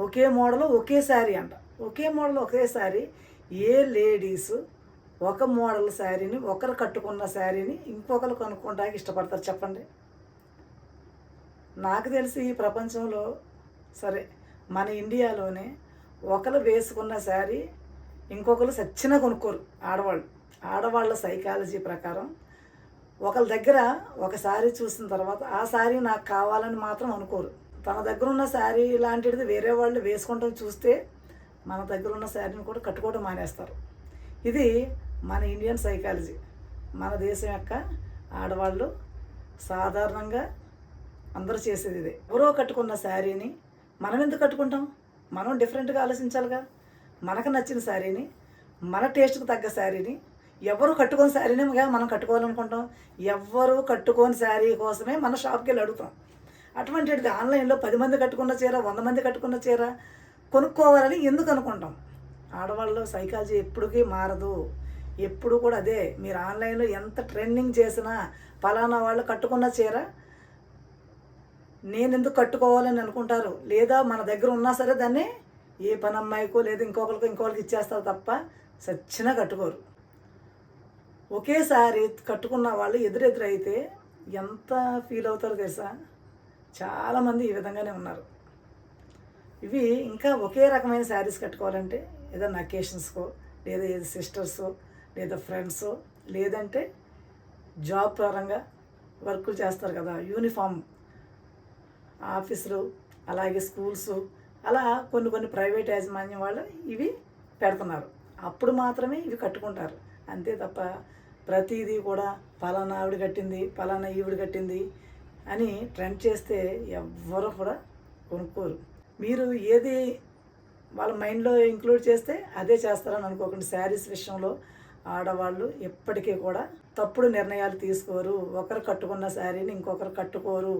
ఒకే model ఒకే శారీ అంట. ఒకే model ఒకే శారీ. ఏ ladies ఒక model శారీని ఒకరు కట్టుకున్న శారీని ఇంకొకరు కొనుక్కోవడానికి ఇష్టపడతారు చెప్పండి? నాకు తెలిసి ఈ ప్రపంచంలో సరే మన ఇండియాలోనే ఒకరు వేసుకున్న శారీ ఇంకొకరు సచ్చినా కొనుక్కోరు ఆడవాళ్ళు. ఆడవాళ్ళ సైకాలజీ ప్రకారం ఒకళ్ళ దగ్గర ఒక శారీ చూసిన తర్వాత ఆ శారీ నాకు కావాలని మాత్రం అనుకోరు. తన దగ్గర ఉన్న శారీ లాంటిది వేరే వాళ్ళు వేసుకుంటాం చూస్తే మన దగ్గర ఉన్న శారీని కూడా కట్టుకోవడం మానేస్తారు. ఇది మన ఇండియన్ సైకాలజీ. మన దేశం యొక్క ఆడవాళ్ళు సాధారణంగా అందరూ చేసేది ఇదే. ఎవరో కట్టుకున్న శారీని మనం ఎందుకు కట్టుకుంటాం? మనం డిఫరెంట్గా ఆలోచించాలిగా. మనకు నచ్చిన శారీని, మన టేస్ట్కి తగ్గ శారీని, ఎవరు కట్టుకొని శారీనేగా మనం కట్టుకోవాలనుకుంటాం. ఎవ్వరు కట్టుకోని శారీ కోసమే మన షాప్కి వెళ్ళి అడుగుతాం. అటువంటిది ఆన్లైన్లో 10 మంది కట్టుకున్న చీర, 100 మంది కట్టుకున్న చీర కొనుక్కోవాలని ఎందుకు అనుకుంటాం? ఆడవాళ్ళు సైకాలజీ ఎప్పటికీ మారదు. ఎప్పుడు కూడా అదే. మీరు ఆన్లైన్లో ఎంత ట్రెండింగ్ చేసినా ఫలానా వాళ్ళు కట్టుకున్న చీర నేను ఎందుకు కట్టుకోవాలని అనుకుంటారు. లేదా మన దగ్గర ఉన్నా సరే దాన్ని ఏ పని అమ్మాయికో లేదా ఇంకొకరికి ఇచ్చేస్తారు తప్ప సచ్చినా కట్టుకోరు. ఒకేసారి కట్టుకున్న వాళ్ళు ఎదురైతే ఎంత ఫీల్ అవుతారో తెలుసా? చాలామంది ఈ విధంగానే ఉన్నారు. ఇవి ఇంకా ఒకే రకమైన శారీస్ కట్టుకోవాలంటే ఏదైనా అకేషన్స్కో లేదా ఏది సిస్టర్సో లేదా ఫ్రెండ్సో లేదంటే జాబ్ పరంగా వర్కులు చేస్తారు కదా, యూనిఫామ్ ఆఫీసులు అలాగే స్కూల్స్ అలా కొన్ని ప్రైవేట్ యాజమాన్యం వాళ్ళు ఇవి పెడుతున్నారు. అప్పుడు మాత్రమే ఇవి కట్టుకుంటారు. అంతే తప్ప ప్రతిదీ కూడా పలానా ఆవిడ కట్టింది, పలానా ఈవిడ కట్టింది అని ట్రెండ్ చేస్తే ఎవ్వరూ కూడా కొనుక్కోరు. మీరు ఏది వాళ్ళ మైండ్లో ఇంక్లూడ్ చేస్తే అదే చేస్తారని అనుకోకండి. శారీస్ విషయంలో ఆడవాళ్ళు ఎప్పటికీ కూడా తప్పుడు నిర్ణయాలు తీసుకోరు. ఒకరు కట్టుకున్న శారీని ఇంకొకరు కట్టుకోరు.